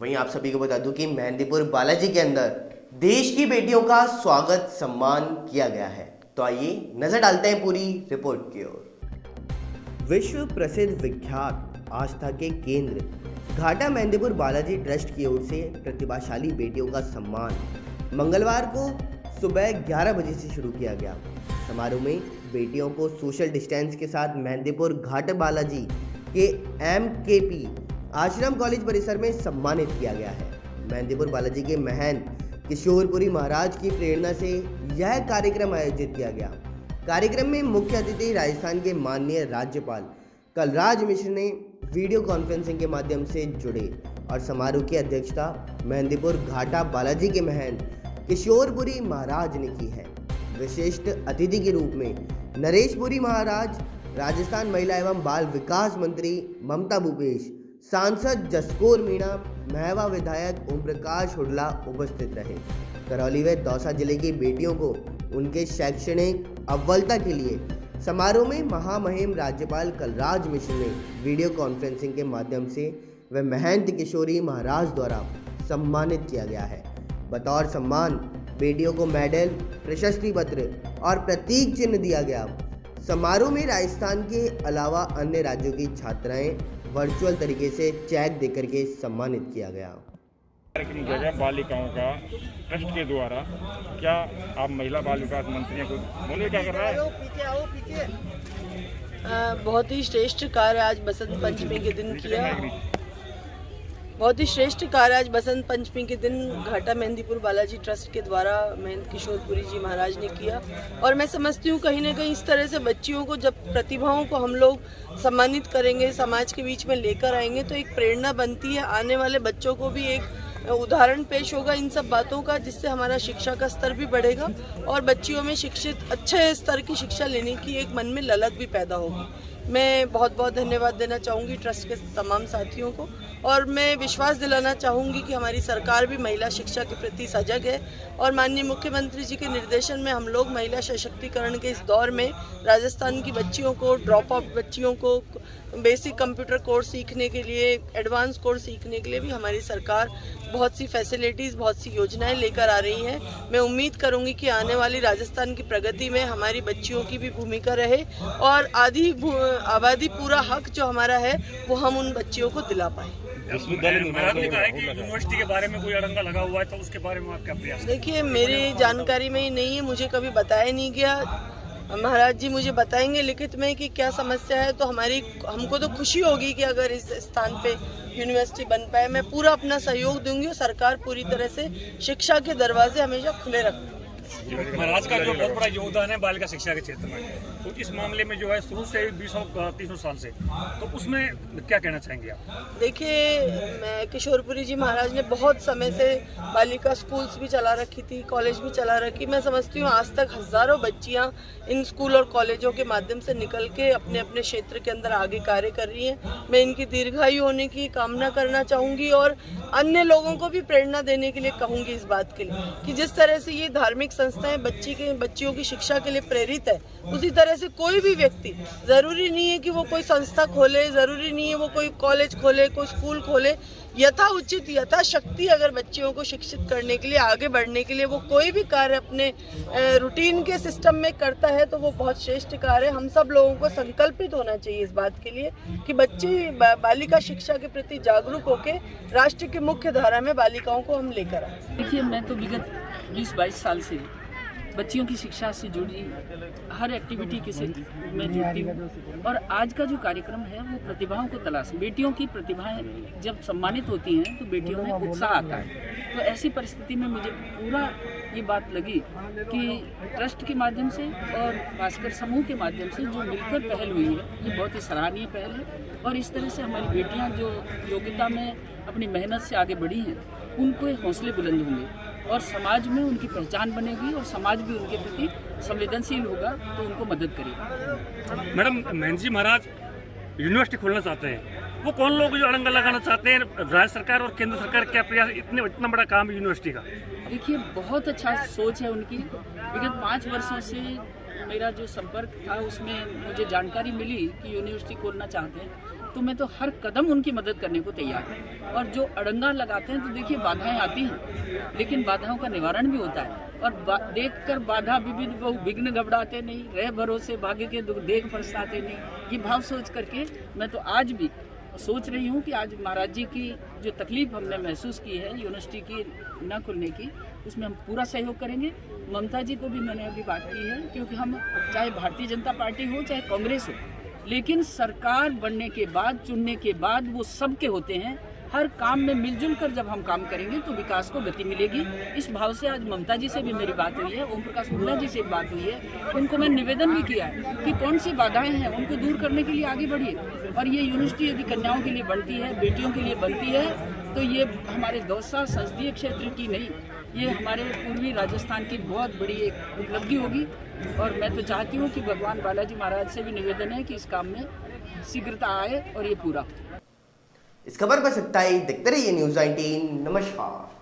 वहीं आप सभी को बता दूं कि मेहंदीपुर बालाजी के अंदर देश की बेटियों का स्वागत सम्मान किया गया है। तो आइए नजर डालते हैं पूरी रिपोर्ट की ओर। विश्व प्रसिद्ध विख्यात आस्था के केंद्र घाटा मेहंदीपुर बालाजी ट्रस्ट की ओर से प्रतिभाशाली बेटियों का सम्मान मंगलवार को सुबह 11 बजे से शुरू किया गया। समारोह में बेटियों को सोशल डिस्टेंस के साथ मेहंदीपुर घाट बालाजी के MKP आश्रम कॉलेज परिसर में सम्मानित किया गया है। मेहंदीपुर बालाजी के महंत किशोरपुरी महाराज की प्रेरणा से यह कार्यक्रम आयोजित किया गया। कार्यक्रम में मुख्य अतिथि राजस्थान के माननीय राज्यपाल कलराज मिश्र ने वीडियो कॉन्फ्रेंसिंग के माध्यम से जुड़े और समारोह की अध्यक्षता मेहंदीपुर घाटा बालाजी के महंत किशोरपुरी महाराज ने की है। विशिष्ट अतिथि के रूप में नरेशपुरी महाराज, राजस्थान महिला एवं बाल विकास मंत्री ममता भूपेश, सांसद जसकौर मीणा, महवा विधायक ओम प्रकाश हुडला उपस्थित रहे। करौली व दौसा जिले की बेटियों को उनके शैक्षणिक अव्वलता के लिए समारोह में महामहिम राज्यपाल कलराज मिश्र ने वीडियो कॉन्फ्रेंसिंग के माध्यम से व महंत किशोरी महाराज द्वारा सम्मानित किया गया है। बतौर सम्मान बेटियों को मेडल, प्रशस्ति पत्र और प्रतीक चिन्ह दिया गया। समारोह में राजस्थान के अलावा अन्य राज्यों की छात्राएं वर्चुअल तरीके से चेक देकर के सम्मानित किया गया। कार्यक्रम किया गया बालिकाओं का ट्रस्ट के द्वारा। क्या आप महिला बाल विकास मंत्री को बोले क्या कर रहा है? बहुत ही श्रेष्ठ कार्य आज बसंत पंचमी के दिन किया। बहुत ही श्रेष्ठ कार्य आज बसंत पंचमी के दिन घाटा मेहंदीपुर बालाजी ट्रस्ट के द्वारा महंत किशोरपुरी जी महाराज ने किया। और मैं समझती हूँ कहीं ना कहीं इस तरह से बच्चियों को, जब प्रतिभाओं को हम लोग सम्मानित करेंगे, समाज के बीच में लेकर आएंगे, तो एक प्रेरणा बनती है। आने वाले बच्चों को भी एक उदाहरण पेश होगा इन सब बातों का, जिससे हमारा शिक्षा का स्तर भी बढ़ेगा और बच्चियों में शिक्षित अच्छे स्तर की शिक्षा लेने की एक मन में ललक भी पैदा होगी। मैं बहुत बहुत धन्यवाद देना चाहूँगी ट्रस्ट के तमाम साथियों को, और मैं विश्वास दिलाना चाहूँगी कि हमारी सरकार भी महिला शिक्षा के प्रति सजग है। और माननीय मुख्यमंत्री जी के निर्देशन में हम लोग महिला सशक्तिकरण के इस दौर में राजस्थान की बच्चियों को, ड्रॉप आउट बच्चियों को बेसिक कंप्यूटर कोर्स सीखने के लिए, एडवांस कोर्स सीखने के लिए भी हमारी सरकार बहुत सी फैसिलिटीज़, बहुत सी योजनाएं लेकर आ रही हैं। मैं उम्मीद करूंगी कि आने वाली राजस्थान की प्रगति में हमारी बच्चियों की भी भूमिका रहे और आबादी पूरा हक जो हमारा है वो हम उन बच्चियों को दिला पाएँ। मैडम ने कहा है कि यूनिवर्सिटी के बारे में कोई अड़ंगा लगा हुआ है, तो उसके बारे में आप क्या प्रयास? देखिए, मेरी जानकारी में ही नहीं है, मुझे कभी बताया नहीं गया। महाराज जी मुझे बताएंगे लिखित में कि क्या समस्या है, तो हमको तो खुशी होगी कि अगर इस स्थान पे यूनिवर्सिटी बन पाए। मैं पूरा अपना सहयोग दूंगी और सरकार पूरी तरह से शिक्षा के दरवाजे हमेशा खुले रखती है। महाराज का जो बहुत बड़ा योगदान है बालिका शिक्षा के क्षेत्र में, तो इस मामले में जो है शुरू से 20-30 साल से, तो उसमें क्या कहना चाहेंगे आप? देखिए, मैं किशोरपुरी जी महाराज ने बहुत समय से बालिका स्कूल्स भी चला रखी थी, कॉलेज भी चला रखी। मैं समझती हूँ आज तक हज़ारों बच्चियाँ इन स्कूल और कॉलेजों के माध्यम से निकल के अपने अपने क्षेत्र के अंदर आगे कार्य कर रही हैं। मैं इनकी दीर्घायु होने की कामना करना चाहूँगी और अन्य लोगों को भी प्रेरणा देने के लिए कहूँगी इस बात के लिए कि जिस तरह से ये धार्मिक संस्थाएं बच्चियों की शिक्षा के लिए प्रेरित है, उसी तरह से कोई भी व्यक्ति, जरूरी नहीं है कि वो कोई संस्था खोले, जरूरी नहीं है वो कोई कॉलेज खोले, कोई स्कूल खोले, यथा उचित यथाशक्ति अगर बच्चियों को शिक्षित करने के लिए, आगे बढ़ने के लिए वो कोई भी कार्य अपने रूटीन के सिस्टम में करता है तो वो बहुत श्रेष्ठ कार्य है। हम सब लोगों को संकल्पित होना चाहिए इस बात के लिए कि बच्ची बालिका शिक्षा के प्रति जागरूक होकर राष्ट्र की मुख्य धारा में बालिकाओं को हम लेकर आए। देखिए, मैं तो विगत 20-22 साल से बच्चियों की शिक्षा से जुड़ी हर एक्टिविटी के से मैं जुड़ती हूँ, और आज का जो कार्यक्रम है वो प्रतिभाओं को तलाश, बेटियों की प्रतिभाएं जब सम्मानित होती हैं तो बेटियों में उत्साह आता है। तो ऐसी परिस्थिति में मुझे पूरा ये बात लगी कि ट्रस्ट के माध्यम से और भास्कर समूह के माध्यम से जो मिलकर पहल हुई है, ये बहुत ही सराहनीय पहल है। और इस तरह से हमारी बेटियाँ जो योग्यता में अपनी मेहनत से आगे बढ़ी हैं, उनको हौसले बुलंद होंगे और समाज में उनकी पहचान बनेगी और समाज भी उनके प्रति संवेदनशील होगा, तो उनको मदद करेगा। मैडम, महंत जी महाराज यूनिवर्सिटी खोलना चाहते हैं, वो कौन लोग जो अड़ंगा लगाना चाहते हैं? राज्य सरकार और केंद्र सरकार क्या प्रयास? इतना बड़ा काम है यूनिवर्सिटी का। देखिए, बहुत अच्छा सोच है उनकी। विगत 5 वर्षों से मेरा जो संपर्क था उसमें मुझे जानकारी मिली कि यूनिवर्सिटी खोलना चाहते हैं, तो मैं तो हर कदम उनकी मदद करने को तैयार हूँ। और जो अड़ंगा लगाते हैं तो देखिए बाधाएं आती हैं, लेकिन बाधाओं का निवारण भी होता है। और देखकर बाधा विविध बहु विघ्न घबराते नहीं, रह भरोसे भाग्य के दुख देख पछताते नहीं, ये भाव सोच करके मैं तो आज भी सोच रही हूँ कि आज महाराज जी की जो तकलीफ हमने महसूस की है यूनिवर्सिटी की न खुलने की, उसमें हम पूरा सहयोग करेंगे। ममता जी को भी मैंने अभी बात की है, क्योंकि हम चाहे भारतीय जनता पार्टी हो चाहे कांग्रेस हो, लेकिन सरकार बनने के बाद, चुनने के बाद वो सबके होते हैं। हर काम में मिलजुल कर जब हम काम करेंगे तो विकास को गति मिलेगी। इस भाव से आज ममता जी से भी मेरी बात हुई है, ओम प्रकाश उल्ला जी से बात हुई है। उनको मैं निवेदन भी किया है कि कौन सी बाधाएं हैं उनको दूर करने के लिए आगे बढ़िए। और ये यूनिवर्सिटी यदि कन्याओं के लिए बनती है, बेटियों के लिए बनती है, तो ये हमारे दौसा संसदीय क्षेत्र की नहीं, ये हमारे पूर्वी राजस्थान की बहुत बड़ी एक उपलब्धि होगी। और मैं तो चाहती हूँ कि भगवान बालाजी महाराज से भी निवेदन है कि इस काम में शीघ्रता आए और ये पूरा हो। इस खबर पर सच्चाई देखते रहिए न्यूज़ 19। नमस्कार।